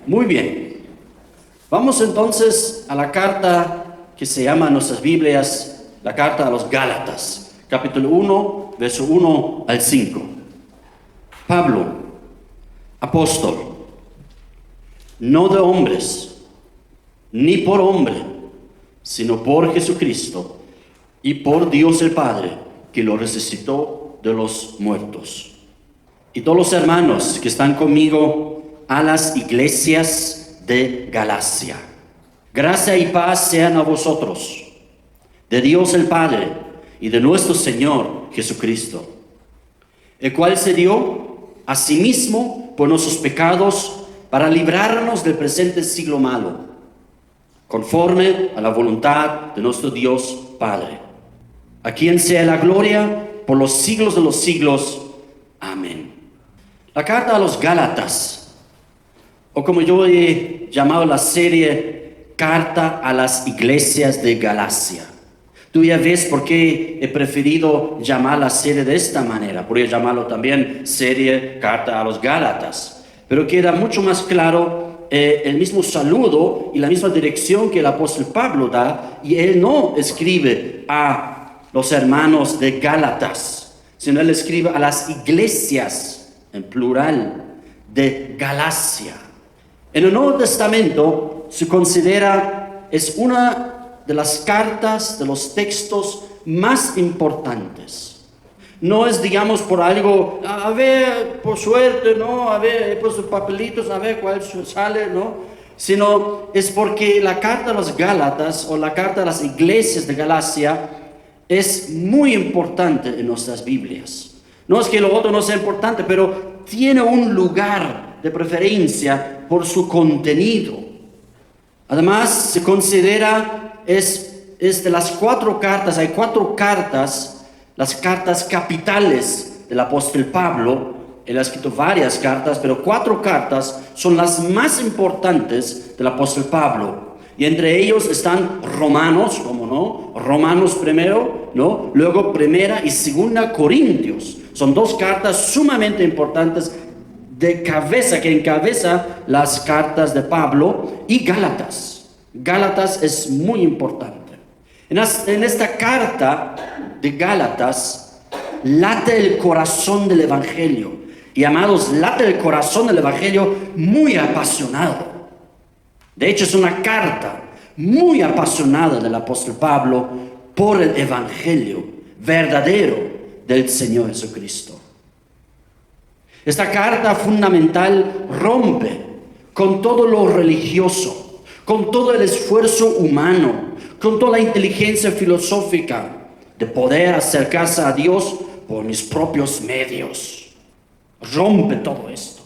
Muy bien. Vamos entonces a la carta que se llama en nuestras Biblias, la carta a los Gálatas, capítulo 1, verso 1 al 5. Pablo, apóstol, no de hombres, ni por hombre, sino por Jesucristo y por Dios el Padre, que lo resucitó de los muertos. Y todos los hermanos que están conmigo a las iglesias de Galacia. Gracia y paz sean a vosotros, de Dios el Padre y de nuestro Señor Jesucristo, el cual se dio a sí mismo por nuestros pecados para librarnos del presente siglo malo, conforme a la voluntad de nuestro Dios Padre, a quien sea la gloria por los siglos de los siglos. Amén. La carta a los Gálatas, o como yo he llamado la serie, Carta a las iglesias de Galacia. Tú ya ves por qué he preferido llamar la serie de esta manera. Podría llamarlo también serie Carta a los Gálatas. Pero queda mucho más claro el mismo saludo y la misma dirección que el apóstol Pablo da. Y él no escribe a los hermanos de Gálatas, sino él escribe a las iglesias, en plural, de Galacia. En el Nuevo Testamento se considera, es una de las cartas, de los textos más importantes. No es, digamos, por algo, a ver, por suerte, ¿no? A ver, he puesto papelitos, a ver cuál sale, ¿no? Sino es porque la carta a los Gálatas o la carta a las iglesias de Galacia es muy importante en nuestras Biblias. No es que lo otro no sea importante, pero tiene un lugar de preferencia por su contenido. Además, se considera, es de las 4 cartas, hay 4 cartas, las cartas capitales del apóstol Pablo. Él ha escrito varias cartas, pero 4 cartas son las más importantes del apóstol Pablo. Y entre ellos están Romanos, ¿cómo no? Romanos primero, ¿no? Luego Primera y Segunda Corintios. Son 2 cartas sumamente importantes de cabeza, que encabeza las cartas de Pablo, y Gálatas. Gálatas es muy importante. En esta carta de Gálatas late el corazón del Evangelio. Y amados, late el corazón del Evangelio muy apasionado. De hecho, es una carta muy apasionada del apóstol Pablo por el Evangelio verdadero del Señor Jesucristo. Esta carta fundamental rompe con todo lo religioso, con todo el esfuerzo humano, con toda la inteligencia filosófica de poder acercarse a Dios por mis propios medios. Rompe todo esto.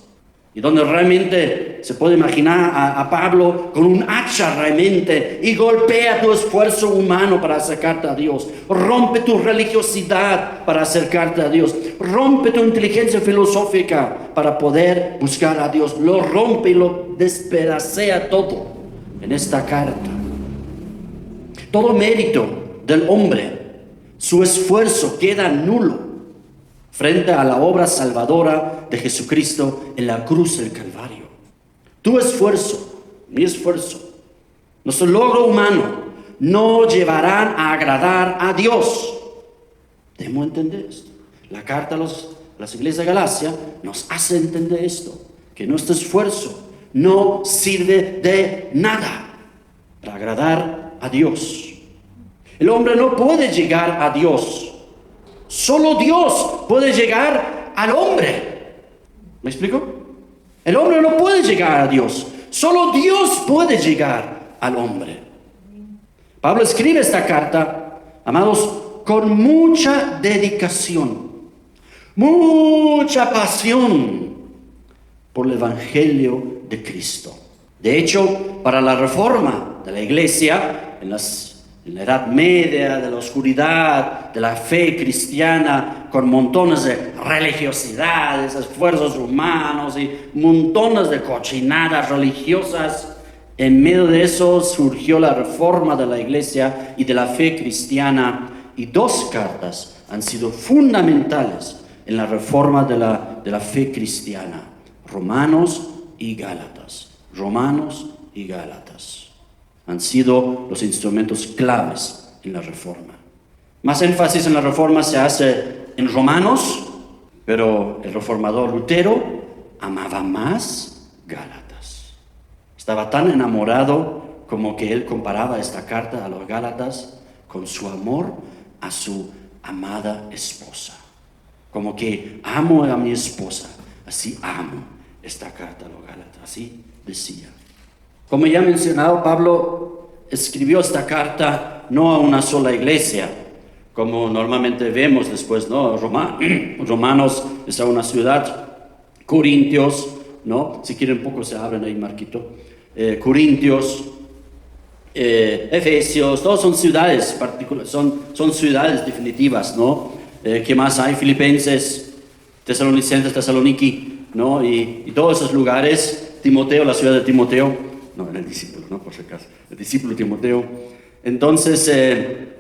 Y donde realmente se puede imaginar a Pablo con un hacha realmente y golpea tu esfuerzo humano para acercarte a Dios. Rompe tu religiosidad para acercarte a Dios. Rompe tu inteligencia filosófica para poder buscar a Dios. Lo rompe y lo despedacea todo en esta carta. Todo mérito del hombre, su esfuerzo queda nulo frente a la obra salvadora de Jesucristo en la cruz del Calvario. Tu esfuerzo, mi esfuerzo, nuestro logro humano no llevarán a agradar a Dios. Debemos entender esto. La carta a las iglesias de Galacia nos hace entender esto, que nuestro esfuerzo no sirve de nada para agradar a Dios. El hombre no puede llegar a Dios. Solo Dios puede llegar al hombre. ¿Me explico? El hombre no puede llegar a Dios. Solo Dios puede llegar al hombre. Pablo escribe esta carta, amados, con mucha dedicación, mucha pasión por el Evangelio de Cristo. De hecho, para la reforma de la iglesia, en la Edad Media, de la oscuridad, de la fe cristiana, con montones de religiosidades, esfuerzos humanos y montones de cochinadas religiosas, en medio de eso surgió la reforma de la iglesia y de la fe cristiana, y 2 cartas han sido fundamentales en la reforma de la fe cristiana: Romanos y Gálatas. Romanos y Gálatas han sido los instrumentos claves en la Reforma. Más énfasis en la Reforma se hace en Romanos, pero el reformador Lutero amaba más Gálatas. Estaba tan enamorado como que él comparaba esta carta a los Gálatas con su amor a su amada esposa. Como que amo a mi esposa, así amo esta carta a los Gálatas, así decía. Como ya he mencionado, Pablo escribió esta carta no a una sola iglesia, como normalmente vemos después, ¿no? Romanos es a una ciudad, Corintios, ¿no? Si quieren un poco se abren ahí, Marquito. Corintios, Efesios, todos son ciudades particulares, son ciudades definitivas, ¿no? ¿Qué más hay? Filipenses, Tesalonicenses, Tesaloniki, ¿no? Y todos esos lugares, Timoteo, la ciudad de Timoteo, no, era el discípulo, ¿no? Por si acaso, el discípulo Timoteo. Entonces,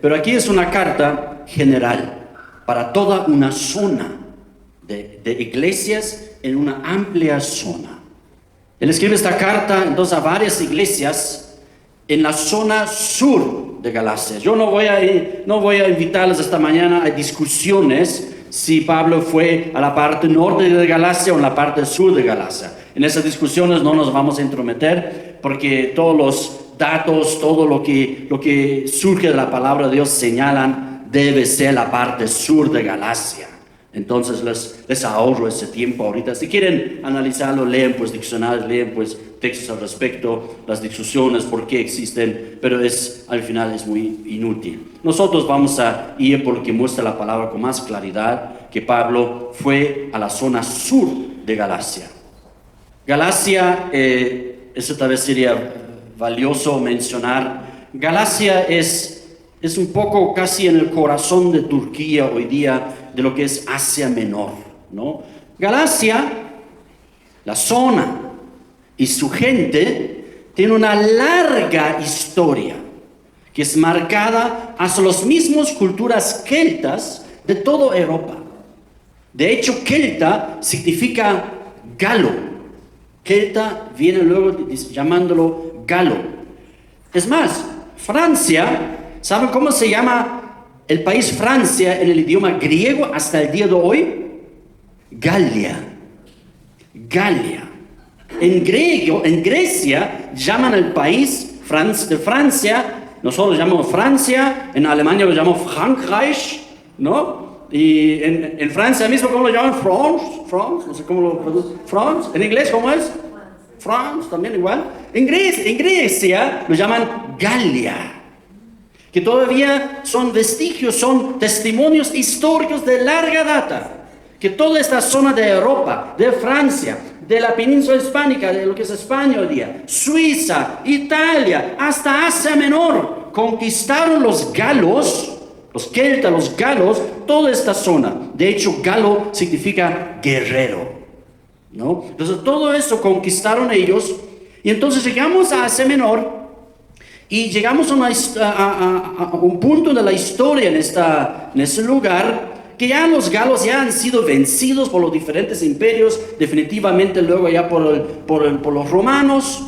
pero aquí es una carta general para toda una zona de iglesias en una amplia zona. Él escribe esta carta entonces a varias iglesias en la zona sur de Galacia. Yo no voy a invitarles esta mañana a discusiones si Pablo fue a la parte norte de Galacia o en la parte sur de Galacia. En esas discusiones no nos vamos a intrometer porque todos los datos, todo lo que surge de la palabra de Dios señalan debe ser la parte sur de Galacia. Entonces les ahorro ese tiempo ahorita. Si quieren analizarlo, leen pues diccionarios, leen pues textos al respecto, las discusiones, por qué existen, pero al final es muy inútil. Nosotros vamos a ir por lo que muestra la palabra con más claridad, que Pablo fue a la zona sur de Galacia. Galacia, eso tal vez sería valioso mencionar. Galacia es un poco casi en el corazón de Turquía hoy día, de lo que es Asia Menor, ¿no? Galacia, la zona y su gente tiene una larga historia que es marcada hasta las mismas culturas keltas de toda Europa. De hecho, kelta significa galo. Kelta viene luego llamándolo galo. Es más, Francia, ¿saben cómo se llama el país Francia en el idioma griego hasta el día de hoy? Galia. Galia. En Grecia llaman el país de Francia, nosotros llamamos Francia, en Alemania lo llamamos Frankreich, ¿no? Y en Francia mismo, ¿cómo lo llaman? France, no sé cómo lo traducen. France, en inglés, ¿cómo es? France, también igual. En Grecia lo llaman Galia, que todavía son vestigios, son testimonios históricos de larga data, que toda esta zona de Europa, de Francia, de la península hispánica, de lo que es España hoy día, Suiza, Italia, hasta Asia Menor, conquistaron los galos, los keltas, los galos, toda esta zona. De hecho, galo significa guerrero, ¿no? Entonces todo eso conquistaron ellos, y entonces llegamos a Asia Menor, y llegamos a un punto de la historia en ese lugar, que ya los galos ya han sido vencidos por los diferentes imperios, definitivamente luego ya por los romanos.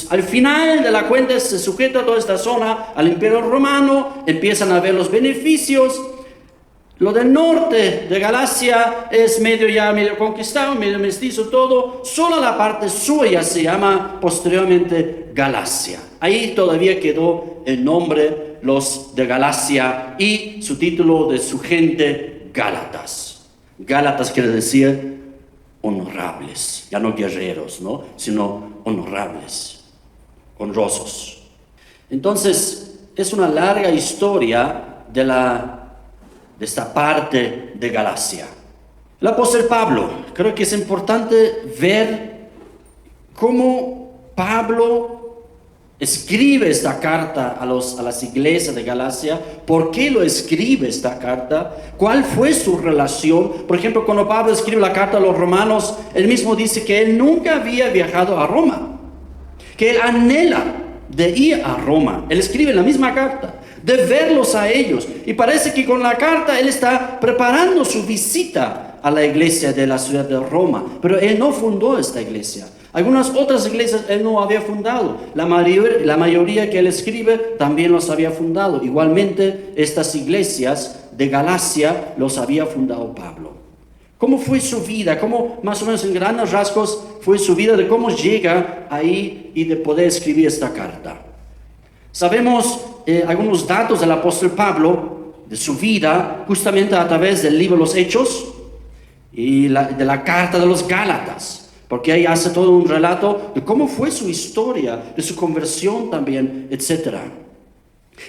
Al final de la cuenta se sujeta toda esta zona al imperio romano, empiezan a ver los beneficios. Lo del norte de Galacia es medio conquistado, medio mestizo todo. Solo la parte suya se llama posteriormente Galacia. Ahí todavía quedó el nombre, los de Galacia, y su título de su gente, Gálatas. Gálatas quiere decir honorables, ya no guerreros, ¿no? Sino honorables, honrosos. Entonces, es una larga historia de esta parte de Galacia. El apóstol Pablo, creo que es importante ver cómo Pablo escribe esta carta a las iglesias de Galacia. ¿Por qué lo escribe esta carta? ¿Cuál fue su relación? Por ejemplo, cuando Pablo escribe la carta a los romanos, él mismo dice que él nunca había viajado a Roma, que él anhela de ir a Roma. Él escribe en la misma carta, de verlos a ellos. Y parece que con la carta él está preparando su visita a la iglesia de la ciudad de Roma. Pero él no fundó esta iglesia. Algunas otras iglesias él no había fundado. La mayoría que él escribe también los había fundado. Igualmente, estas iglesias de Galacia los había fundado Pablo. ¿Cómo fue su vida? ¿Cómo, más o menos en grandes rasgos, fue su vida de cómo llega ahí y de poder escribir esta carta? Sabemos algunos datos del apóstol Pablo, de su vida, justamente a través del libro de los Hechos y de la carta de los Gálatas. Porque ahí hace todo un relato de cómo fue su historia, de su conversión también, etc.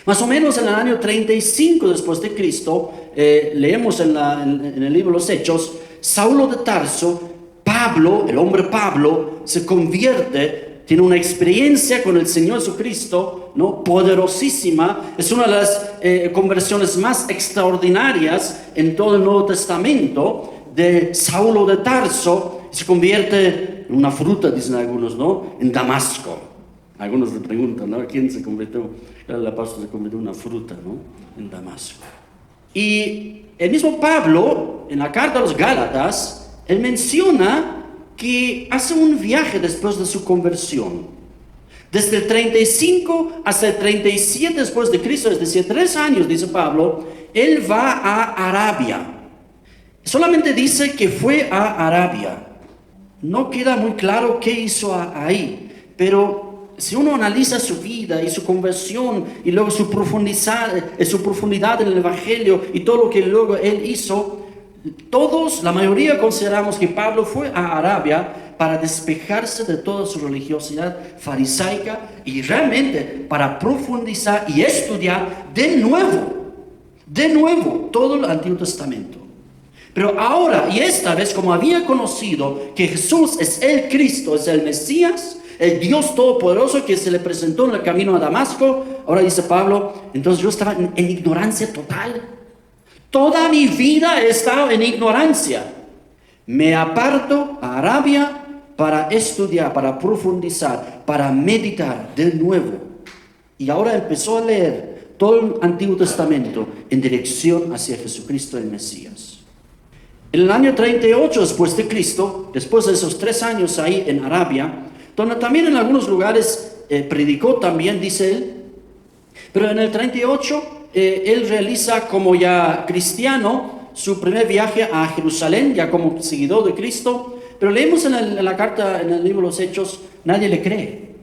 Más o menos en el año 35 después de Cristo, leemos en el libro de los Hechos, Saulo de Tarso, Pablo, el hombre Pablo, se convierte, tiene una experiencia con el Señor Jesucristo, ¿no? Poderosísima. Es una de las conversiones más extraordinarias en todo el Nuevo Testamento, de Saulo de Tarso. Se convierte en una fruta, dicen algunos, ¿no? En Damasco. Algunos le preguntan, ¿no? ¿Quién se convirtió? El apóstol se convirtió en una fruta, ¿no? En Damasco. Y el mismo Pablo, en la carta a los Gálatas, él menciona que hace un viaje después de su conversión. Desde el 35 hasta el 37 después de Cristo, es decir, 3 años, dice Pablo, él va a Arabia. Solamente dice que fue a Arabia. No queda muy claro qué hizo ahí, pero si uno analiza su vida y su conversión y luego su profundidad en el Evangelio y todo lo que luego él hizo, la mayoría consideramos que Pablo fue a Arabia para despejarse de toda su religiosidad farisaica y realmente para profundizar y estudiar de nuevo todo el Antiguo Testamento. Pero ahora, y esta vez, como había conocido que Jesús es el Cristo, es el Mesías, el Dios Todopoderoso que se le presentó en el camino a Damasco, ahora dice Pablo, entonces yo estaba en ignorancia total. Toda mi vida he estado en ignorancia. Me aparto a Arabia para estudiar, para profundizar, para meditar de nuevo. Y ahora empezó a leer todo el Antiguo Testamento en dirección hacia Jesucristo el Mesías. En el año 38 después de Cristo, después de esos 3 años ahí en Arabia, donde también en algunos lugares predicó también, dice él, pero en el 38 él realiza como ya cristiano su primer viaje a Jerusalén, ya como seguidor de Cristo, pero leemos en la carta, en el libro de los Hechos, nadie le cree.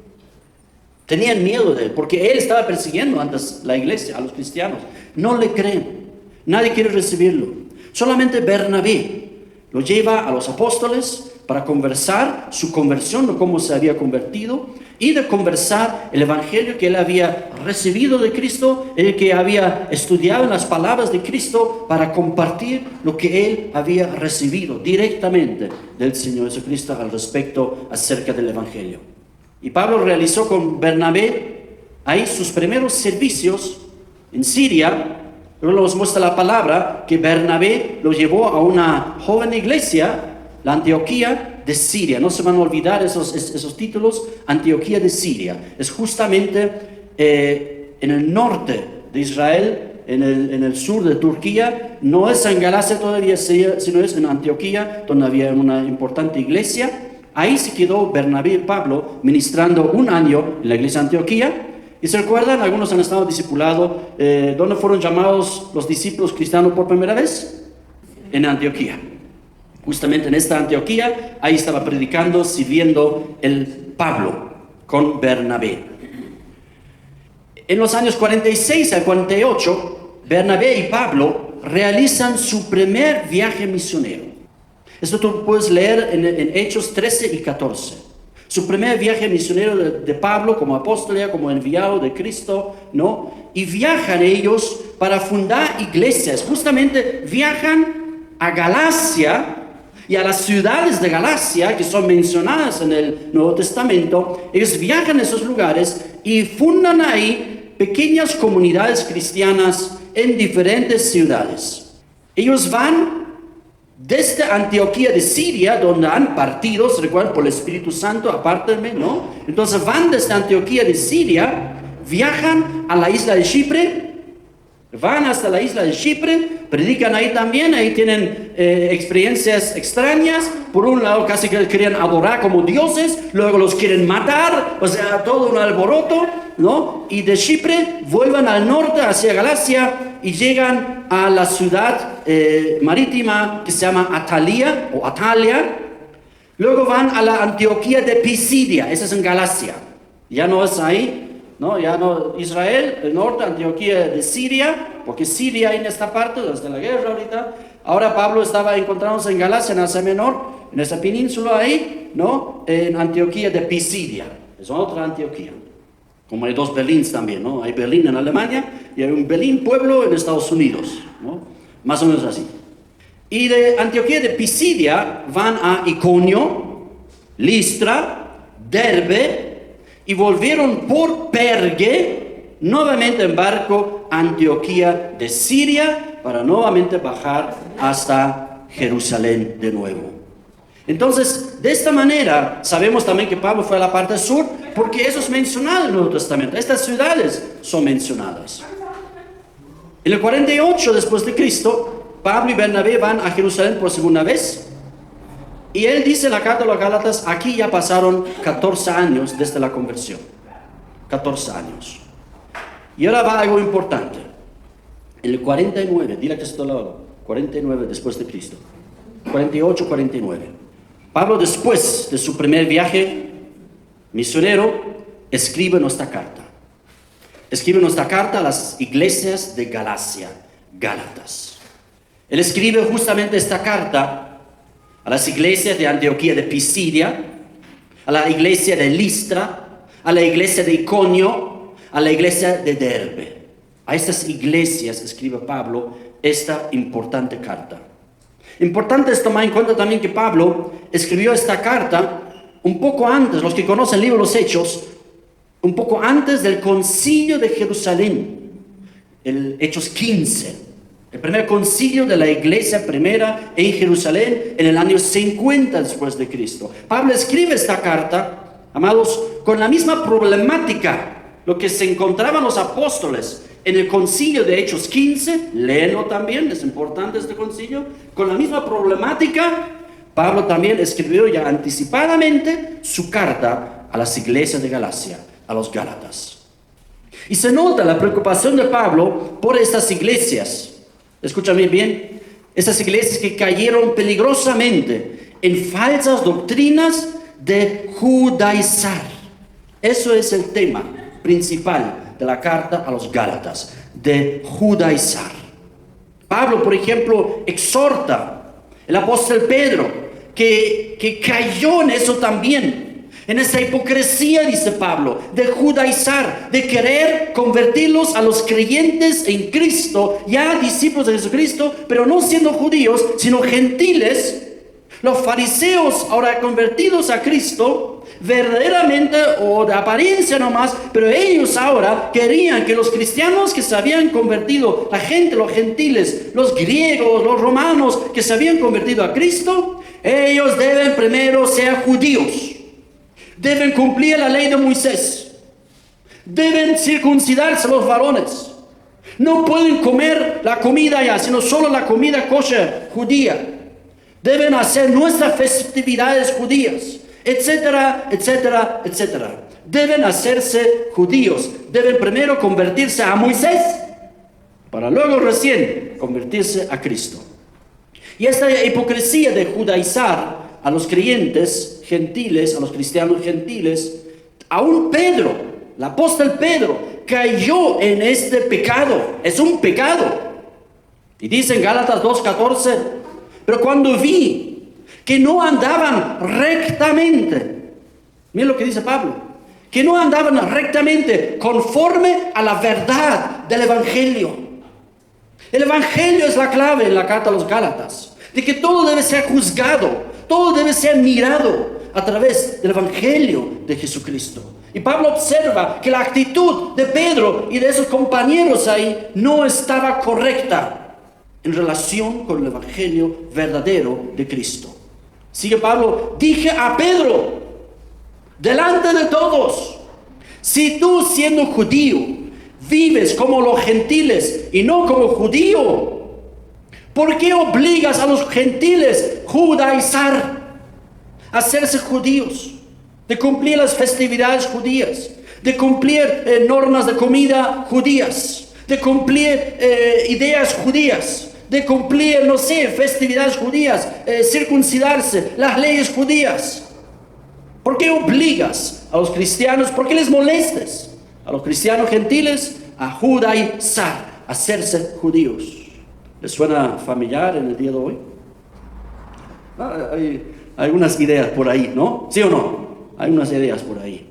Tenían miedo de él, porque él estaba persiguiendo antes la iglesia, a los cristianos. No le creen, nadie quiere recibirlo. Solamente Bernabé lo lleva a los apóstoles para conversar su conversión, o cómo se había convertido, y de conversar el evangelio que él había recibido de Cristo, el que había estudiado en las palabras de Cristo, para compartir lo que él había recibido directamente del Señor Jesucristo al respecto acerca del evangelio. Y Pablo realizó con Bernabé ahí sus primeros servicios en Siria. Luego nos muestra la palabra que Bernabé lo llevó a una joven iglesia, la Antioquía de Siria. No se van a olvidar esos títulos, Antioquía de Siria. Es justamente en el norte de Israel, en el sur de Turquía. No es en Galacia todavía, sino es en Antioquía, donde había una importante iglesia. Ahí se quedó Bernabé y Pablo ministrando 1 año en la iglesia de Antioquía. Y se recuerdan, algunos han estado discipulados, ¿dónde fueron llamados los discípulos cristianos por primera vez? En Antioquía. Justamente en esta Antioquía, ahí estaba predicando, sirviendo el Pablo con Bernabé. En los años 46 al 48, Bernabé y Pablo realizan su primer viaje misionero. Esto tú puedes leer en Hechos 13 y 14. Su primer viaje misionero de Pablo como apóstol, como enviado de Cristo, ¿no? Y viajan ellos para fundar iglesias. Justamente viajan a Galacia y a las ciudades de Galacia, que son mencionadas en el Nuevo Testamento. Ellos viajan a esos lugares y fundan ahí pequeñas comunidades cristianas en diferentes ciudades. Ellos van desde Antioquía de Siria, donde han partido, se recuerdan, por el Espíritu Santo, apártenme, ¿no? Entonces van desde Antioquía de Siria, viajan a la isla de Chipre, Van hasta la isla de Chipre, predican ahí también, ahí tienen experiencias extrañas. Por un lado casi que querían adorar como dioses, luego los quieren matar, o sea, todo un alboroto, ¿no? Y de Chipre vuelven al norte hacia Galacia y llegan a la ciudad marítima que se llama Atalia o Atalia. Luego van a la Antioquía de Pisidia, esa es en Galacia, ya no es ahí. No, ya no, Israel, el norte, Antioquía de Siria, porque Siria en esta parte, desde la guerra ahorita. Ahora Pablo estaba encontrándose en Galacia, en Asia Menor, en esa península ahí, ¿no? En Antioquía de Pisidia, es otra Antioquía. Como hay dos Berlíns también, ¿no? Hay Berlín en Alemania y hay un Berlín pueblo en Estados Unidos, ¿no? Más o menos así. Y de Antioquía de Pisidia van a Iconio, Listra, Derbe, y volvieron por Perge, nuevamente en barco, a Antioquía de Siria, para nuevamente bajar hasta Jerusalén de nuevo. Entonces, de esta manera, sabemos también que Pablo fue a la parte sur, porque eso es mencionado en el Nuevo Testamento. Estas ciudades son mencionadas. En el 48 después de Cristo, Pablo y Bernabé van a Jerusalén por segunda vez. Y él dice en la carta a los Gálatas, aquí ya pasaron 14 años desde la conversión. 14 años. Y ahora va algo importante. En el 49, dile que esto lo 49 después de Cristo. 48, 49. Pablo, después de su primer viaje misionero, escribe nuestra carta. Escribe nuestra carta a las iglesias de Galacia, Gálatas. Él escribe justamente esta carta a las iglesias de Antioquía de Pisidia, a la iglesia de Listra, a la iglesia de Iconio, a la iglesia de Derbe. A estas iglesias escribe Pablo esta importante carta. Importante es tomar en cuenta también que Pablo escribió esta carta un poco antes, los que conocen el libro de los Hechos, un poco antes del concilio de Jerusalén, el Hechos 15. El primer concilio de la iglesia primera en Jerusalén en el año 50 después de Cristo. Pablo escribe esta carta, amados, con la misma problemática, lo que se encontraban los apóstoles en el concilio de Hechos 15, léenlo también, es importante este concilio, con la misma problemática. Pablo también escribió ya anticipadamente su carta a las iglesias de Galacia, a los Gálatas. Y se nota la preocupación de Pablo por estas iglesias. Escúchame bien, estas iglesias que cayeron peligrosamente en falsas doctrinas de judaizar. Eso es el tema principal de la carta a los Gálatas, de judaizar. Pablo, por ejemplo, exhorta el apóstol Pedro que cayó en eso también. En esa hipocresía, dice Pablo, de judaizar, de querer convertirlos a los creyentes en Cristo, ya discípulos de Jesucristo, pero no siendo judíos, sino gentiles. Los fariseos ahora convertidos a Cristo, verdaderamente o de apariencia nomás, pero ellos ahora querían que los cristianos que se habían convertido, la gente, los gentiles, los griegos, los romanos que se habían convertido a Cristo, ellos deben primero ser judíos. Deben cumplir la ley de Moisés. Deben circuncidarse los varones. No pueden comer la comida ya, sino solo la comida kosher judía. Deben hacer nuestras festividades judías, etcétera, etcétera, etcétera. Deben hacerse judíos. Deben primero convertirse a Moisés, para luego recién convertirse a Cristo. Y esta hipocresía de judaizar a los creyentes gentiles, a los cristianos gentiles, aún Pedro, el apóstol Pedro, cayó en este pecado. Es un pecado. Y dice en Gálatas 2:14, pero cuando vi que no andaban rectamente, miren lo que dice Pablo, que no andaban rectamente conforme a la verdad del Evangelio. El Evangelio es la clave en la carta a los Gálatas, de que todo debe ser juzgado, todo debe ser mirado a través del Evangelio de Jesucristo. Y Pablo observa que la actitud de Pedro y de esos compañeros ahí no estaba correcta en relación con el Evangelio verdadero de Cristo. Sigue Pablo, dije a Pedro, delante de todos, si tú siendo judío vives como los gentiles y no como judío? ¿Por qué obligas a los gentiles judaizar, a hacerse judíos, de cumplir las festividades judías, de cumplir normas de comida judías, de cumplir ideas judías, de cumplir, no sé, festividades judías, circuncidarse, las leyes judías? ¿Por qué obligas a los cristianos? ¿Por qué les molestes a los cristianos gentiles a judaizar, a hacerse judíos? ¿Les suena familiar en el día de hoy? Hay algunas ideas por ahí, ¿no? ¿Sí o no? Hay unas ideas por ahí.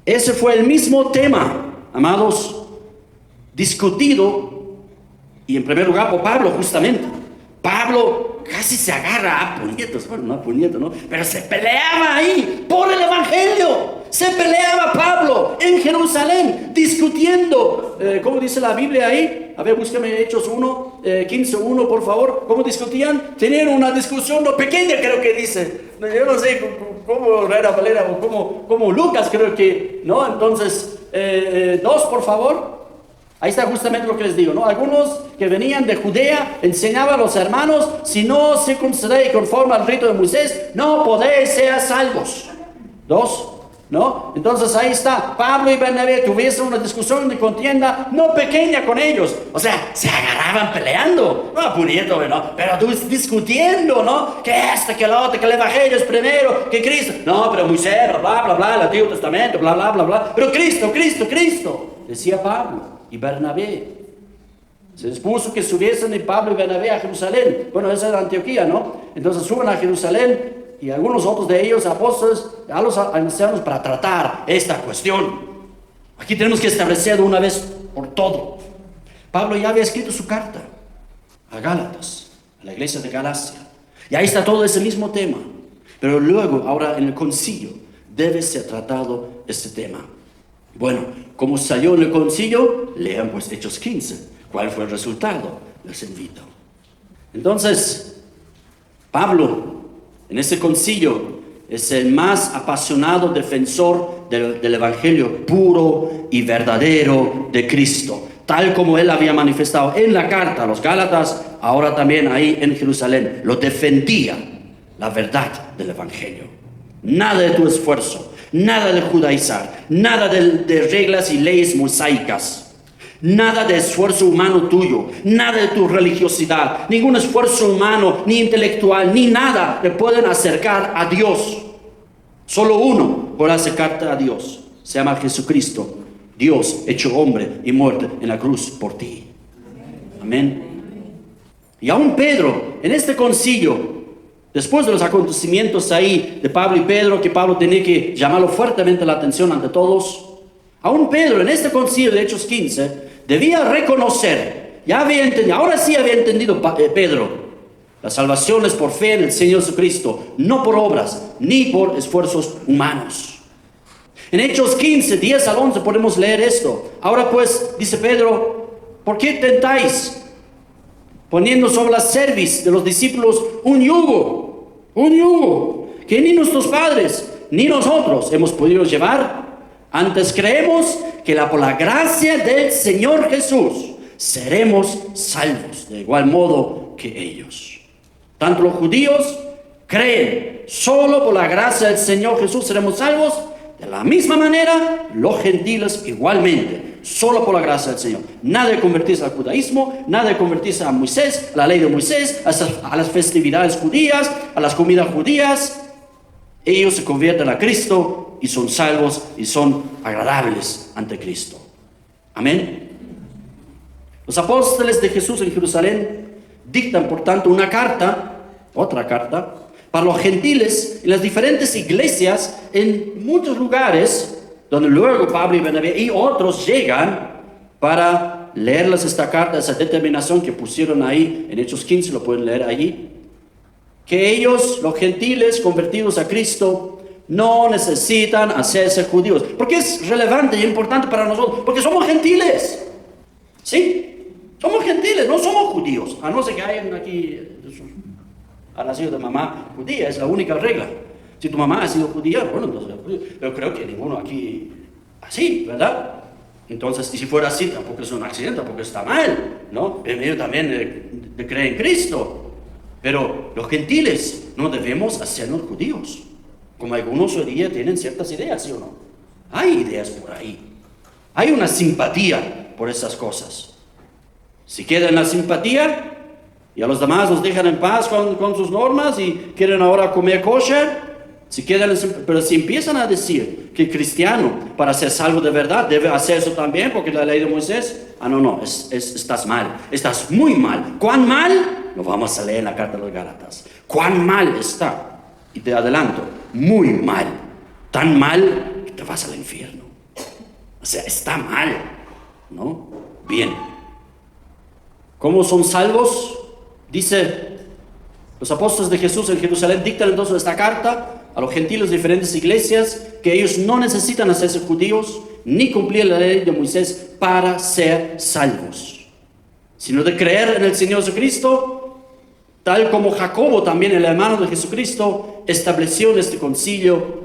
Ese fue el mismo tema, amados, discutido, y en primer lugar por Pablo, justamente. Pablo casi se agarra a puñetos, bueno, no a puñetos, ¿no? Pero se peleaba ahí por el Evangelio. Se peleaba Pablo en Jerusalén, discutiendo. ¿Cómo dice la Biblia ahí? A ver, búscame Hechos 1, 15:1, por favor. ¿Cómo discutían? Tenían una discusión no pequeña, creo que dice. Yo no sé cómo Reina Valera o cómo Lucas, creo que, ¿no? Entonces, 2, por favor. Ahí está justamente lo que les digo, ¿no? Algunos que venían de Judea enseñaban a los hermanos: si no circuncidáis conforme al rito de Moisés, no podéis ser salvos. 2, ¿no? Entonces ahí está, Pablo y Bernabé tuvieron una discusión de contienda no pequeña con ellos. O sea, se agarraban peleando, no puñeto, ¿no? Pero discutiendo, ¿no? Que que lo otro, que el Evangelio es primero, que Cristo. No, pero Moisés, bla, bla, bla, el Antiguo Testamento, bla, bla, bla, bla. Pero Cristo, decía Pablo y Bernabé. Se les puso que subiesen de Pablo y Bernabé a Jerusalén. Bueno, esa era Antioquía, ¿no? Entonces suben a Jerusalén y algunos otros de ellos, apóstoles, a los ancianos para tratar esta cuestión. Aquí tenemos que establecer de una vez por todo. Pablo ya había escrito su carta a Gálatas, a la iglesia de Galacia. Y ahí está todo ese mismo tema. Pero luego, ahora en el concilio, debe ser tratado este tema. Bueno, como salió en el concilio, lean pues Hechos 15. ¿Cuál fue el resultado? Les invito. Entonces, Pablo, en ese concilio, es el más apasionado defensor del Evangelio puro y verdadero de Cristo, tal como él había manifestado en la carta a los Gálatas, ahora también ahí en Jerusalén. Lo defendía, la verdad del Evangelio. Nada de tu esfuerzo, nada de judaizar, nada de reglas y leyes mosaicas. Nada de esfuerzo humano tuyo, nada de tu religiosidad, ningún esfuerzo humano, ni intelectual, ni nada te pueden acercar a Dios. Solo uno puede acercarte a Dios, se llama Jesucristo, Dios hecho hombre y muerto en la cruz por ti. Amén. Y aún Pedro, en este concilio, después de los acontecimientos ahí de Pablo y Pedro, que Pablo tenía que llamarlo fuertemente la atención ante todos, aún Pedro en este concilio de Hechos 15 debía reconocer, ya había entendido, ahora sí había entendido Pedro, la salvación es por fe en el Señor Jesucristo, no por obras, ni por esfuerzos humanos. En Hechos 15, 10 al 11 podemos leer esto. Ahora pues, dice Pedro, ¿por qué tentáis, poniendo sobre la cerviz de los discípulos un yugo, que ni nuestros padres, ni nosotros hemos podido llevar? Antes creemos que por la gracia del Señor Jesús seremos salvos, de igual modo que ellos. Tanto los judíos creen solo por la gracia del Señor Jesús seremos salvos, de la misma manera los gentiles igualmente, solo por la gracia del Señor. Nada de convertirse al judaísmo, nada de convertirse a Moisés, a la ley de Moisés, a las festividades judías, a las comidas judías. Ellos se convierten a Cristo y son salvos y son agradables ante Cristo. Amén. Los apóstoles de Jesús en Jerusalén dictan, por tanto, una carta, otra carta, para los gentiles en las diferentes iglesias en muchos lugares, donde luego Pablo y Bernabé y otros llegan para leerles esta carta, esa determinación que pusieron ahí en Hechos 15, lo pueden leer allí. Que ellos, los gentiles convertidos a Cristo, no necesitan hacerse judíos. ¿Por qué es relevante y importante para nosotros? Porque somos gentiles. ¿Sí? Somos gentiles, no somos judíos. A no ser que hayan aquí, ha nacido de mamá judía, es la única regla. Si tu mamá ha sido judía, bueno, entonces, yo creo que ninguno aquí así, ¿verdad? Entonces, y si fuera así, tampoco es un accidente, tampoco está mal, ¿no? Ellos también creen en Cristo. Pero los gentiles no debemos hacernos judíos. Como algunos hoy día tienen ciertas ideas, ¿sí o no? Hay ideas por ahí. Hay una simpatía por esas cosas. Si queda en la simpatía y a los demás los dejan en paz con sus normas y quieren ahora comer kosher, pero si empiezan a decir que el cristiano, para ser salvo de verdad, debe hacer eso también, porque la ley de Moisés, no, estás mal, estás muy mal. ¿Cuán mal? Lo vamos a leer en la carta de los Gálatas. ¿Cuán mal está? Y te adelanto, muy mal. Tan mal que te vas al infierno. O sea, está mal, ¿no? Bien. ¿Cómo son salvos? Dice, los apóstoles de Jesús en Jerusalén dictan entonces esta carta a los gentiles de diferentes iglesias, que ellos no necesitan hacerse judíos ni cumplir la ley de Moisés para ser salvos, sino de creer en el Señor Jesucristo, tal como Jacobo, también el hermano de Jesucristo, estableció en este concilio.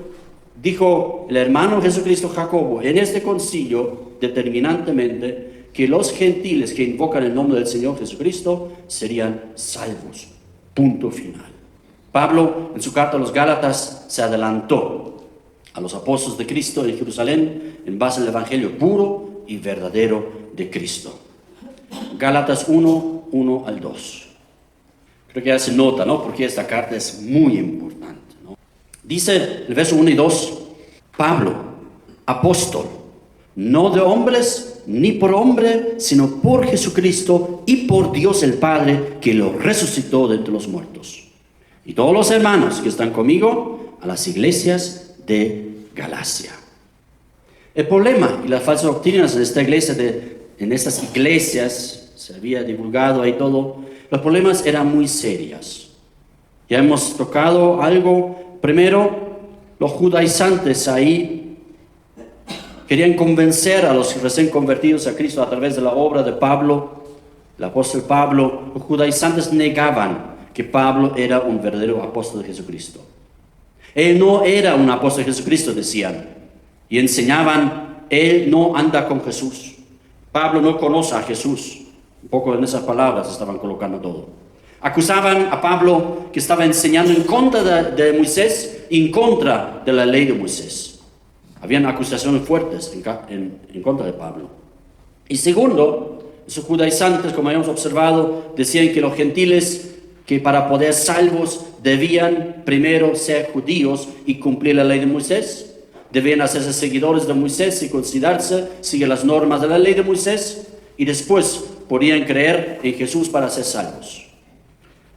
Dijo el hermano Jesucristo Jacobo en este concilio determinantemente que los gentiles que invocan el nombre del Señor Jesucristo serían salvos. Punto final. Pablo, en su carta a los Gálatas, se adelantó a los apóstoles de Cristo en Jerusalén en base al evangelio puro y verdadero de Cristo. Gálatas 1, 1 al 2. Creo que ya se nota, ¿no? Porque esta carta es muy importante, ¿no? Dice el verso 1 y 2, Pablo, apóstol, no de hombres ni por hombre, sino por Jesucristo y por Dios el Padre, que lo resucitó de entre los muertos. Y todos los hermanos que están conmigo a las iglesias de Galacia. El problema y las falsas doctrinas de esta iglesia, en estas iglesias, se había divulgado ahí todo, los problemas eran muy serios. Ya hemos tocado algo. Primero, los judaizantes ahí querían convencer a los recién convertidos a Cristo a través de la obra de Pablo, el apóstol Pablo. Los judaizantes negaban que Pablo era un verdadero apóstol de Jesucristo. Él no era un apóstol de Jesucristo, decían, y enseñaban, él no anda con Jesús. Pablo no conoce a Jesús. Un poco en esas palabras estaban colocando todo. Acusaban a Pablo que estaba enseñando en contra de Moisés y en contra de la ley de Moisés. Habían acusaciones fuertes en contra de Pablo. Y segundo, esos judaizantes, como habíamos observado, decían que los gentiles, que para poder salvos debían primero ser judíos y cumplir la ley de Moisés, debían hacerse seguidores de Moisés y considerarse, seguir las normas de la ley de Moisés, y después podían creer en Jesús para ser salvos.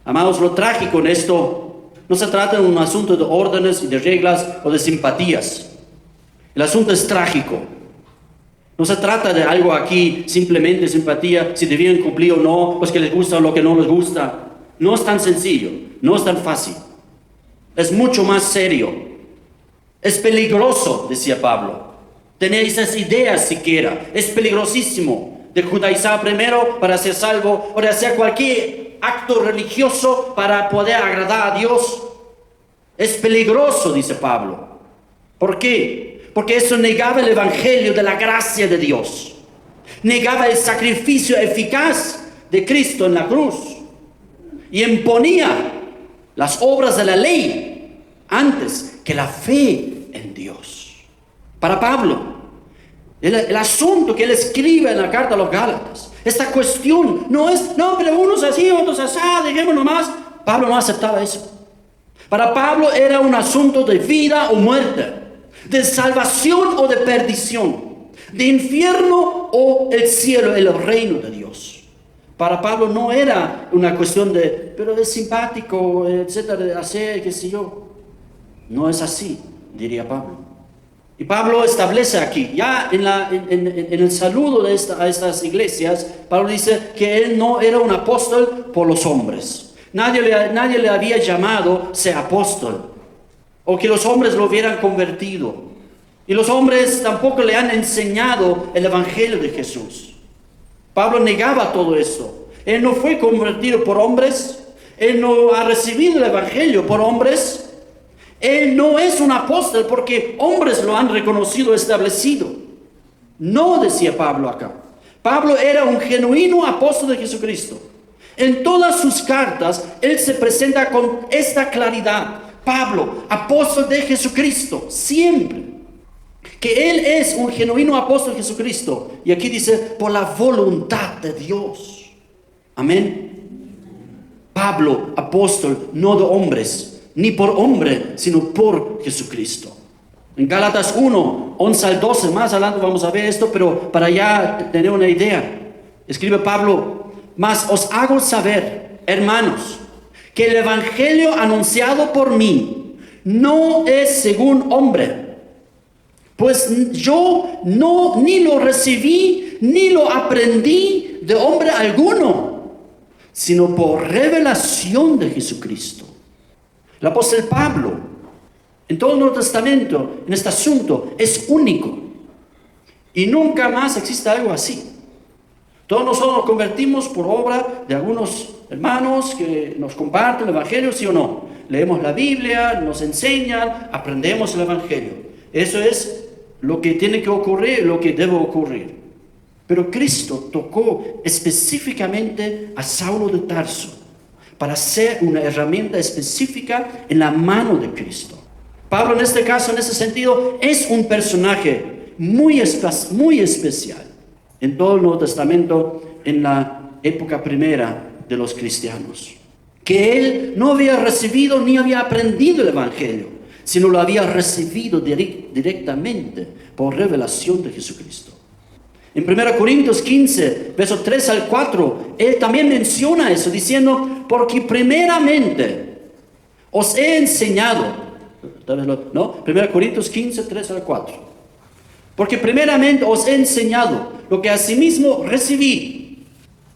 Amados, lo trágico en esto no se trata de un asunto de órdenes y de reglas o de simpatías. El asunto es trágico. No se trata de algo aquí simplemente simpatía, si debían cumplir o no, pues que les gusta o lo que no les gusta. No es tan sencillo, no es tan fácil. Es mucho más serio. Es peligroso, decía Pablo, tener esas ideas siquiera. Es peligrosísimo de judaizar primero para ser salvo o de hacer cualquier acto religioso para poder agradar a Dios. Es peligroso, dice Pablo. ¿Por qué? Porque eso negaba el evangelio de la gracia de Dios. Negaba el sacrificio eficaz de Cristo en la cruz. Y imponía las obras de la ley antes que la fe en Dios. Para Pablo, el asunto que él escribe en la carta a los Gálatas, esta cuestión no es, no, pero unos así, otros así, dejemos nomás. Pablo no aceptaba eso. Para Pablo era un asunto de vida o muerte, de salvación o de perdición, de infierno o el cielo, el reino de Dios. Para Pablo no era una cuestión pero es simpático, etcétera, de hacer, qué sé yo. No es así, diría Pablo. Y Pablo establece aquí, ya en el saludo a estas iglesias, Pablo dice que él no era un apóstol por los hombres. Nadie le había llamado ser apóstol, o que los hombres lo hubieran convertido. Y los hombres tampoco le han enseñado el evangelio de Jesús. Pablo negaba todo eso. Él no fue convertido por hombres. Él no ha recibido el evangelio por hombres. Él no es un apóstol porque hombres lo han reconocido, establecido. No, decía Pablo acá. Pablo era un genuino apóstol de Jesucristo. En todas sus cartas, él se presenta con esta claridad. Pablo, apóstol de Jesucristo, siempre. Que él es un genuino apóstol de Jesucristo. Y aquí dice, por la voluntad de Dios. Amén. Pablo, apóstol, no de hombres, ni por hombre, sino por Jesucristo. En Gálatas 1, 11 al 12, más adelante vamos a ver esto, pero para ya tener una idea, escribe Pablo, mas os hago saber, hermanos, que el evangelio anunciado por mí no es según hombre, pues yo no ni lo recibí ni lo aprendí de hombre alguno, sino por revelación de Jesucristo. El apóstol Pablo, en todo el Nuevo Testamento, en este asunto, es único. Y nunca más existe algo así. Todos nosotros nos convertimos por obra de algunos hermanos que nos comparten el Evangelio, ¿sí o no? Leemos la Biblia, nos enseñan, aprendemos el Evangelio. Eso es lo que tiene que ocurrir, lo que debe ocurrir. Pero Cristo tocó específicamente a Saulo de Tarso para ser una herramienta específica en la mano de Cristo. Pablo en este caso, en ese sentido, es un personaje muy especial en todo el Nuevo Testamento, en la época primera de los cristianos. Que él no había recibido ni había aprendido el Evangelio, sino lo había recibido directamente por revelación de Jesucristo. En 1 Corintios 15, versos 3 al 4, él también menciona eso, diciendo, porque primeramente os he enseñado, ¿no? 1 Corintios 15, 3 al 4. Porque primeramente os he enseñado lo que asimismo recibí,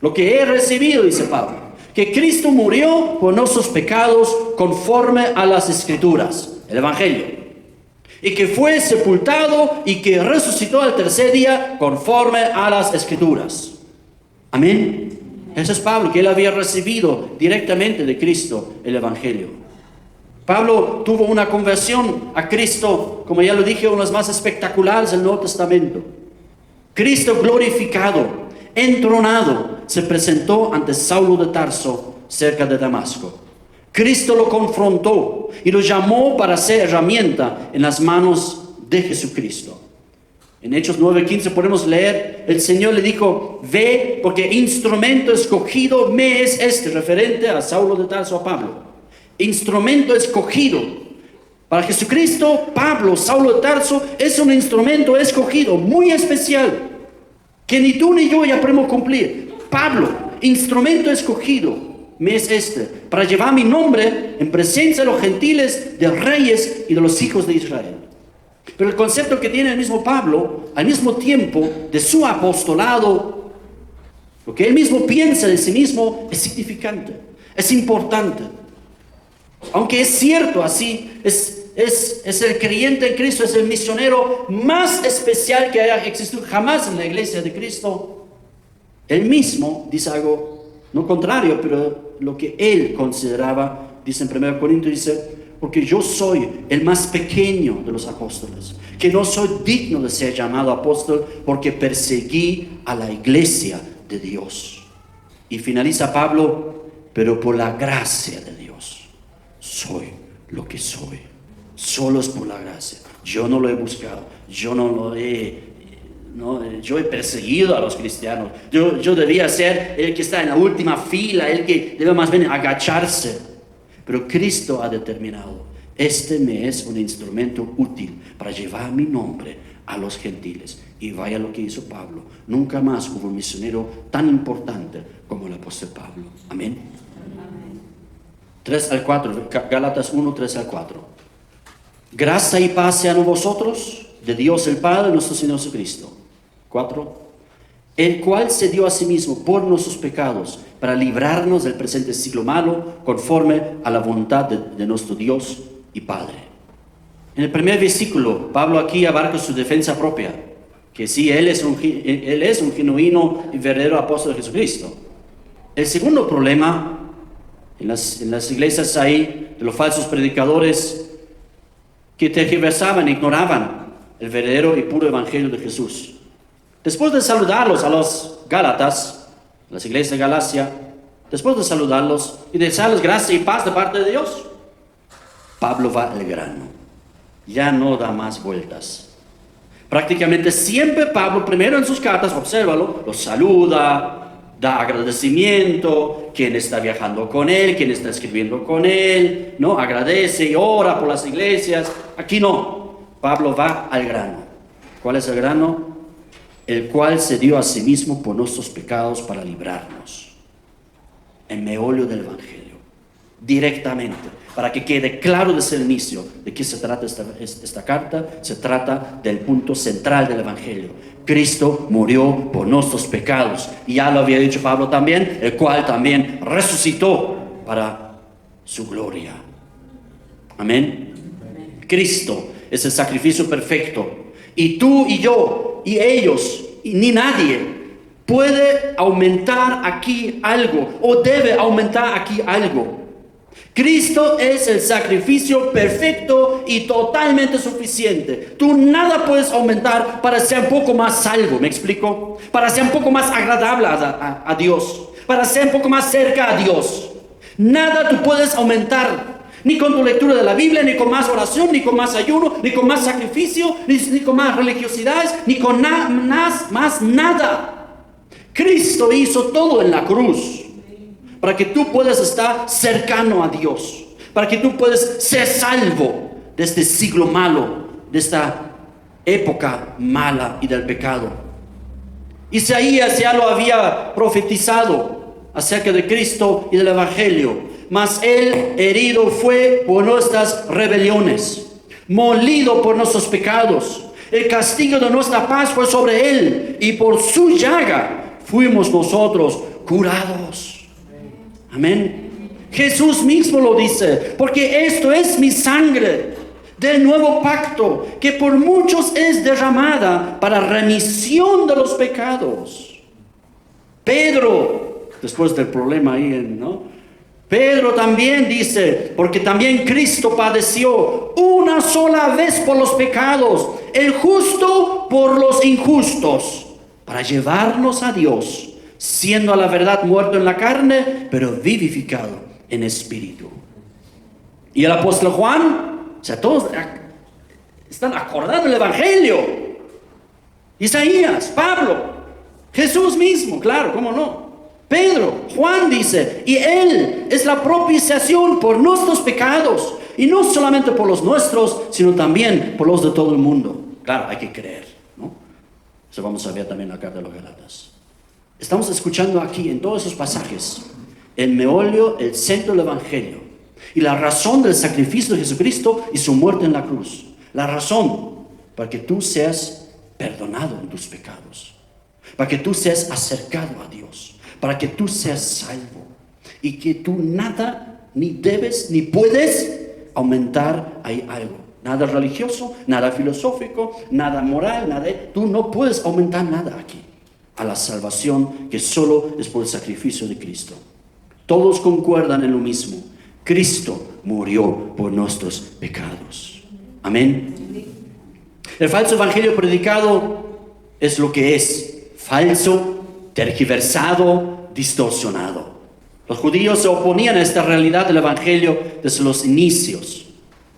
lo que he recibido, dice Pablo, que Cristo murió por nuestros pecados conforme a las Escrituras, el Evangelio, y que fue sepultado y que resucitó al tercer día conforme a las Escrituras. Amén. Eso es Pablo, que él había recibido directamente de Cristo el Evangelio. Pablo tuvo una conversión a Cristo, como ya lo dije, una de las más espectaculares del Nuevo Testamento. Cristo glorificado, entronado, se presentó ante Saulo de Tarso cerca de Damasco. Cristo lo confrontó y lo llamó para ser herramienta en las manos de Jesucristo. En Hechos 9:15 podemos leer, el Señor le dijo, ve, porque instrumento escogido me es este, referente a Saulo de Tarso, a Pablo. Instrumento escogido. Para Jesucristo, Pablo, Saulo de Tarso, es un instrumento escogido, muy especial, que ni tú ni yo ya podemos cumplir. Pablo, instrumento escogido, me es este, para llevar mi nombre en presencia de los gentiles, de reyes y de los hijos de Israel. Pero el concepto que tiene el mismo Pablo, al mismo tiempo de su apostolado, lo que él mismo piensa de sí mismo, es significante, es importante. Aunque es cierto así, es el creyente en Cristo, es el misionero más especial que haya existido jamás en la iglesia de Cristo. Él mismo dice algo, no contrario, pero lo que él consideraba, dice en 1 Corintios, dice, porque yo soy el más pequeño de los apóstoles, que no soy digno de ser llamado apóstol porque perseguí a la iglesia de Dios. Y finaliza Pablo, pero por la gracia de Dios soy lo que soy. Solo es por la gracia. Yo no lo he buscado, yo yo he perseguido a los cristianos. Yo debía ser el que está en la última fila, el que debe más bien agacharse. Pero Cristo ha determinado, este me es un instrumento útil para llevar mi nombre a los gentiles. Y vaya lo que hizo Pablo. Nunca más hubo un misionero tan importante como el apóstol Pablo. Amén. 3 al 4, Gálatas 1, 3 al 4. Gracia y paz sean a vosotros, de Dios el Padre, nuestro Señor Jesucristo. 4. El cual se dio a sí mismo por nuestros pecados, para librarnos del presente siglo malo, conforme a la voluntad de nuestro Dios y Padre. En el primer versículo, Pablo aquí abarca su defensa propia, que sí, él es un genuino y verdadero apóstol de Jesucristo. El segundo problema, en las iglesias ahí, de los falsos predicadores, que tergiversaban e ignoraban el verdadero y puro evangelio de Jesús. Después de saludarlos a los Gálatas, las iglesias de Galacia, después de saludarlos y desearles gracia y paz de parte de Dios, Pablo va al grano. Ya no da más vueltas. Prácticamente siempre Pablo, primero en sus cartas, obsérvalo, los saluda, da agradecimiento, quien está viajando con él, quien está escribiendo con él, ¿no? Agradece y ora por las iglesias. Aquí no, Pablo va al grano. ¿Cuál es el grano? El cual se dio a sí mismo por nuestros pecados para librarnos. El meollo del Evangelio, directamente, para que quede claro desde el inicio de qué se trata esta carta. Se trata del punto central del Evangelio. Cristo murió por nuestros pecados, y ya lo había dicho Pablo también, el cual también resucitó para su gloria. Amén. Cristo es el sacrificio perfecto, y tú y yo y ellos y ni nadie puede aumentar aquí algo o debe aumentar aquí algo. Cristo es el sacrificio perfecto y totalmente suficiente. Tú nada puedes aumentar para ser un poco más salvo, ¿me explico? Para ser un poco más agradable a Dios, para ser un poco más cerca a Dios. Nada tú puedes aumentar, ni con tu lectura de la Biblia, ni con más oración, ni con más ayuno, ni con más sacrificio, ni con más religiosidades, ni con más nada. Cristo hizo todo en la cruz para que tú puedas estar cercano a Dios, para que tú puedas ser salvo de este siglo malo, de esta época mala y del pecado. Isaías ya lo había profetizado acerca de Cristo y del Evangelio. Mas él herido fue por nuestras rebeliones, molido por nuestros pecados. El castigo de nuestra paz fue sobre él, y por su llaga fuimos nosotros curados. Amén. Jesús mismo lo dice, porque esto es mi sangre del nuevo pacto, que por muchos es derramada para remisión de los pecados. Pedro, después del problema ahí, ¿no? Pedro también dice, porque también Cristo padeció una sola vez por los pecados, el justo por los injustos, para llevarnos a Dios, siendo a la verdad muerto en la carne, pero vivificado en espíritu. Y el apóstol Juan, o sea, todos están acordando el Evangelio. Isaías, Pablo, Jesús mismo, claro, ¿cómo no? Pedro, Juan dice, y él es la propiciación por nuestros pecados, y no solamente por los nuestros, sino también por los de todo el mundo. Claro, hay que creer, ¿no? Eso vamos a ver también en la carta de los Gálatas. Estamos escuchando aquí en todos esos pasajes el meollo, el centro del Evangelio y la razón del sacrificio de Jesucristo y su muerte en la cruz. La razón para que tú seas perdonado en tus pecados, para que tú seas acercado a Dios, para que tú seas salvo y que tú nada, ni debes, ni puedes aumentar ahí algo. Nada religioso, nada filosófico, nada moral, nada. Tú no puedes aumentar nada aquí a la salvación que solo es por el sacrificio de Cristo. Todos concuerdan en lo mismo. Cristo murió por nuestros pecados. Amén. El falso evangelio predicado es lo que es: falso, tergiversado, distorsionado. Los judíos se oponían a esta realidad del evangelio desde los inicios.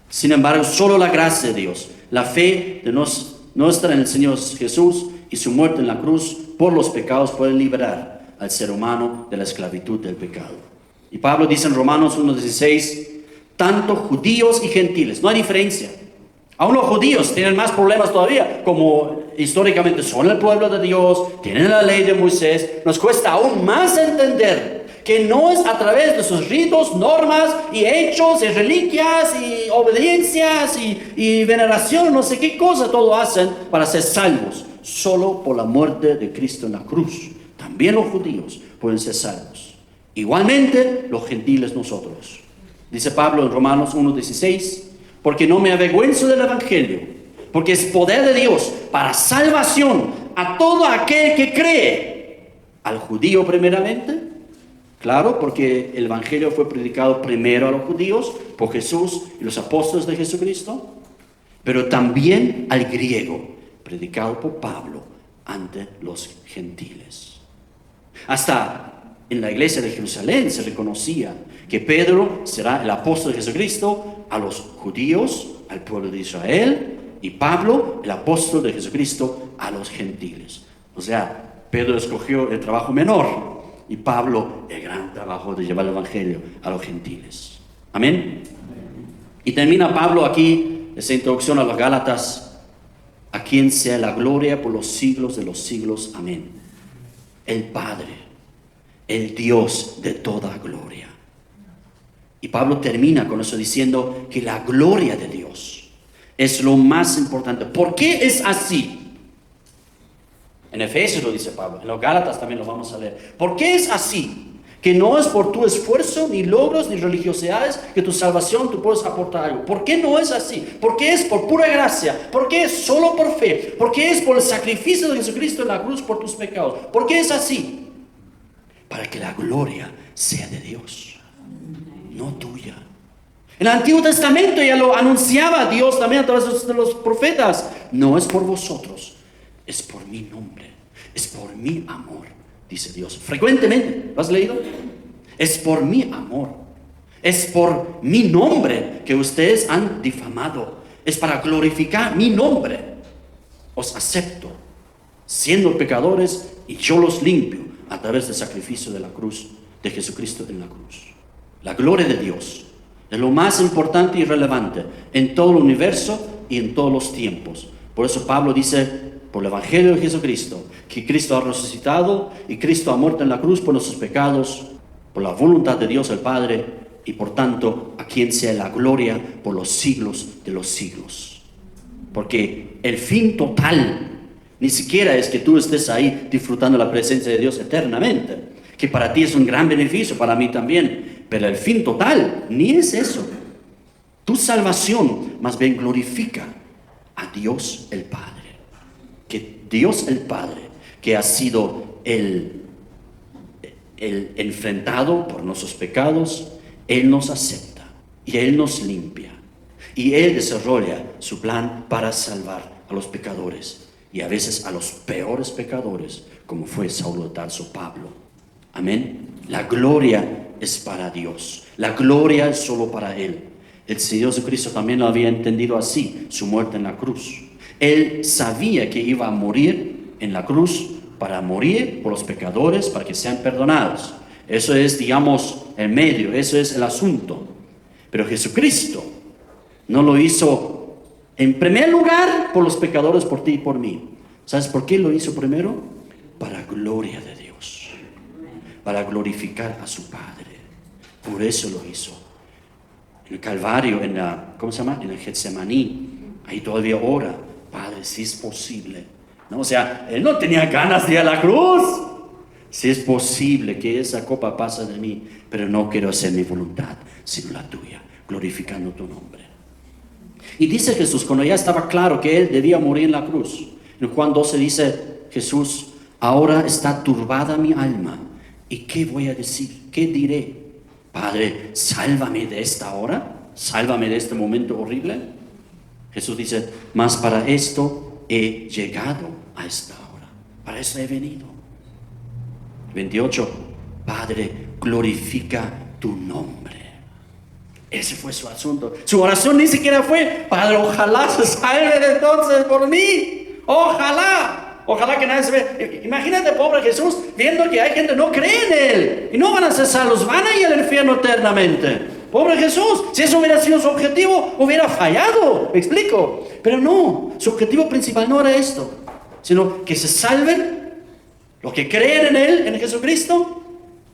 Sin embargo, solo la gracia de Dios, la fe de nuestra en el Señor Jesús y su muerte en la cruz por los pecados pueden liberar al ser humano de la esclavitud del pecado. Y Pablo dice en Romanos 1:16, tanto judíos y gentiles, no hay diferencia. Aún los judíos tienen más problemas todavía, como históricamente son el pueblo de Dios, tienen la ley de Moisés. Nos cuesta aún más entender que no es a través de sus ritos, normas y hechos y reliquias y obediencias y veneración, no sé qué cosa todo hacen para ser salvos. Solo por la muerte de Cristo en la cruz. También los judíos pueden ser salvos. Igualmente los gentiles nosotros. Dice Pablo en Romanos 1:16, porque no me avergüenzo del evangelio, porque es poder de Dios para salvación a todo aquel que cree, al judío primeramente. Claro, porque el evangelio fue predicado primero a los judíos por Jesús y los apóstoles de Jesucristo, pero también al griego, predicado por Pablo ante los gentiles. Hasta en la iglesia de Jerusalén se reconocía que Pedro será el apóstol de Jesucristo a los judíos, al pueblo de Israel, y Pablo el apóstol de Jesucristo a los gentiles. O sea, Pedro escogió el trabajo menor y Pablo el gran trabajo de llevar el evangelio a los gentiles. Amén. Y termina Pablo aquí esa introducción a los Gálatas: a quien sea la gloria por los siglos de los siglos. Amén. El Padre, el Dios de toda gloria. Y Pablo termina con eso diciendo que la gloria de Dios es lo más importante. ¿Por qué es así? En Efesios lo dice Pablo, en los Gálatas también lo vamos a leer. ¿Por qué es así? Que no es por tu esfuerzo, ni logros, ni religiosidades, que tu salvación tú puedes aportar algo. ¿Por qué no es así? ¿Por qué es por pura gracia? ¿Por qué es solo por fe? ¿Por qué es por el sacrificio de Jesucristo en la cruz por tus pecados? ¿Por qué es así? Para que la gloria sea de Dios, no tuya. El Antiguo Testamento ya lo anunciaba Dios también a través de los profetas. No es por vosotros, es por mi nombre, es por mi amor, dice Dios. Frecuentemente, ¿lo has leído? Es por mi amor, es por mi nombre que ustedes han difamado. Es para glorificar mi nombre. Os acepto, siendo pecadores, y yo los limpio a través del sacrificio de la cruz, de Jesucristo en la cruz. La gloria de Dios es lo más importante y relevante en todo el universo y en todos los tiempos. Por eso Pablo dice, por el Evangelio de Jesucristo, que Cristo ha resucitado y Cristo ha muerto en la cruz por nuestros pecados, por la voluntad de Dios el Padre, y por tanto a quien sea la gloria por los siglos de los siglos. Porque el fin total ni siquiera es que tú estés ahí disfrutando la presencia de Dios eternamente, que para ti es un gran beneficio, para mí también, pero el fin total ni es eso. Tu salvación más bien glorifica a Dios el Padre. Que Dios el Padre, que ha sido el enfrentado por nuestros pecados, Él nos acepta y Él nos limpia. Y Él desarrolla su plan para salvar a los pecadores, y a veces a los peores pecadores, como fue Saulo de Tarso, Pablo. Amén. La gloria es para Dios. La gloria es solo para Él. El Señor Jesucristo también lo había entendido así, su muerte en la cruz. Él sabía que iba a morir en la cruz para morir por los pecadores, para que sean perdonados. Eso es, digamos, el medio, eso es el asunto. Pero Jesucristo no lo hizo en primer lugar por los pecadores, por ti y por mí. ¿Sabes por qué lo hizo primero? Para gloria de Dios, para glorificar a su Padre. Por eso lo hizo. En el Calvario, en el Getsemaní, ahí todavía ora, Padre, si es posible. ¿No? O sea, Él no tenía ganas de ir a la cruz. Si es posible que esa copa pase de mí, pero no quiero hacer mi voluntad, sino la tuya, glorificando tu nombre. Y dice Jesús, cuando ya estaba claro que Él debía morir en la cruz, en Juan 12 dice Jesús, ahora está turbada mi alma. ¿Y qué voy a decir? ¿Qué diré? Padre, sálvame de esta hora, sálvame de este momento horrible. Jesús dice, mas para esto he llegado a esta hora, para eso he venido. 28, Padre, glorifica tu nombre. Ese fue su asunto. Su oración ni siquiera fue, Padre, ojalá se salve de entonces por mí. Ojalá que nadie se vea. Imagínate, pobre Jesús, viendo que hay gente que no cree en Él y no van a ser salvos, van a ir al infierno eternamente. Pobre Jesús, si eso hubiera sido su objetivo, hubiera fallado. ¿Me explico? Pero no, su objetivo principal no era esto, sino que se salven los que creen en Él, en Jesucristo.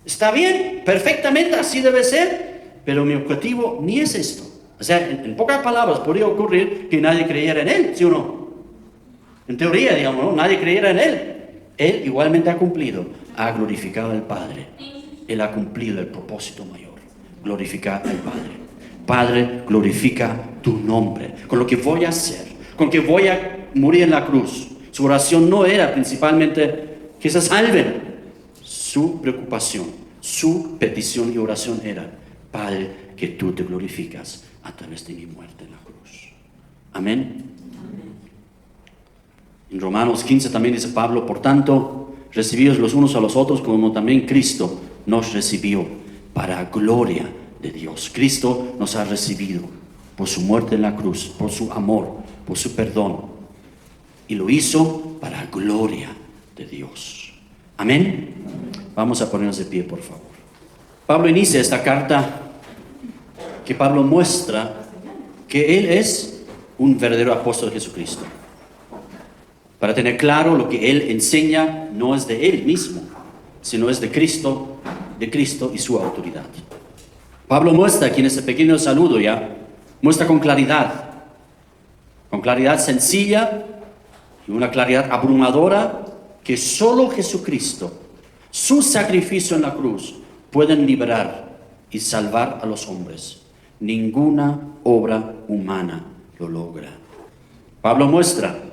Está bien, perfectamente, así debe ser. Pero mi objetivo ni es esto. O sea, en pocas palabras, podría ocurrir que nadie creyera en Él, ¿sí o no? En teoría, digamos, ¿no? Nadie creyera en Él. Él igualmente ha cumplido, ha glorificado al Padre. Él ha cumplido el propósito mayor, glorificar al Padre. Padre, glorifica tu nombre. Con lo que voy a hacer, con que voy a morir en la cruz. Su oración no era principalmente que se salven. Su preocupación, su petición y oración era, Padre, que tú te glorificas a través de mi muerte en la cruz. Amén. En Romanos 15 también dice Pablo, por tanto, recibíos los unos a los otros como también Cristo nos recibió para gloria de Dios. Cristo nos ha recibido por su muerte en la cruz, por su amor, por su perdón. Y lo hizo para gloria de Dios. Amén. Vamos a ponernos de pie, por favor. Pablo inicia esta carta que Pablo muestra que él es un verdadero apóstol de Jesucristo. Para tener claro, lo que él enseña no es de él mismo, sino es de Cristo y su autoridad. Pablo muestra aquí en este pequeño saludo muestra con claridad sencilla y una claridad abrumadora, que solo Jesucristo, su sacrificio en la cruz, pueden liberar y salvar a los hombres. Ninguna obra humana lo logra. Pablo muestra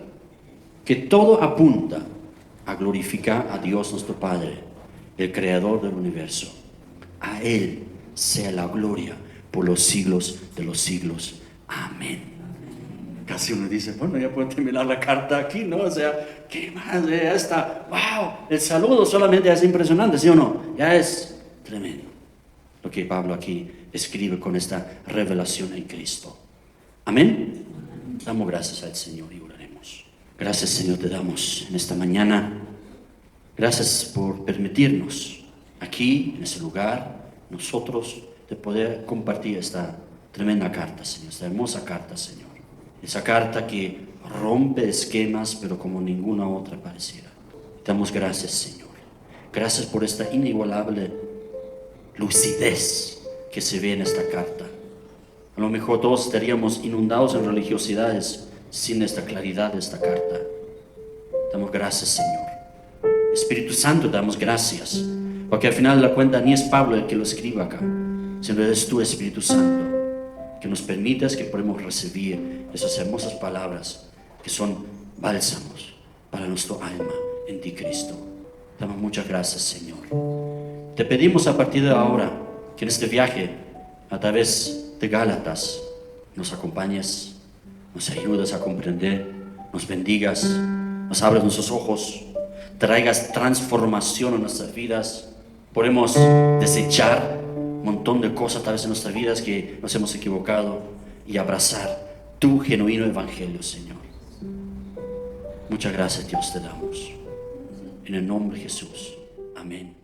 que todo apunta a glorificar a Dios nuestro Padre, el Creador del universo. A Él sea la gloria por los siglos de los siglos. Amén. Casi uno dice, bueno, ya puedo terminar la carta aquí, ¿no? O sea, ¿qué más? Ya está, wow, el saludo solamente es impresionante, ¿sí o no? Ya es tremendo lo que Pablo aquí escribe con esta revelación en Cristo. Amén. Damos gracias al Señor y oraremos. Gracias, Señor, te damos en esta mañana. Gracias por permitirnos aquí, en este lugar, nosotros, de poder compartir esta tremenda carta, Señor, esta hermosa carta, Señor. Esa carta que rompe esquemas, pero como ninguna otra pareciera. Te damos gracias, Señor. Gracias por esta inigualable lucidez que se ve en esta carta. A lo mejor todos estaríamos inundados en religiosidades sin esta claridad de esta carta. Damos gracias, Señor. Espíritu Santo, damos gracias, porque al final de la cuenta ni es Pablo el que lo escribe acá, sino eres tú, Espíritu Santo, que nos permitas que podamos recibir esas hermosas palabras que son bálsamos para nuestro alma en ti, Cristo. Damos muchas gracias, Señor. Te pedimos a partir de ahora que en este viaje a través de Gálatas nos acompañes, nos ayudas a comprender, nos bendigas, nos abres nuestros ojos, traigas transformación en nuestras vidas. Podemos desechar un montón de cosas tal vez en nuestras vidas que nos hemos equivocado y abrazar tu genuino evangelio, Señor. Muchas gracias, Dios, te damos. En el nombre de Jesús. Amén.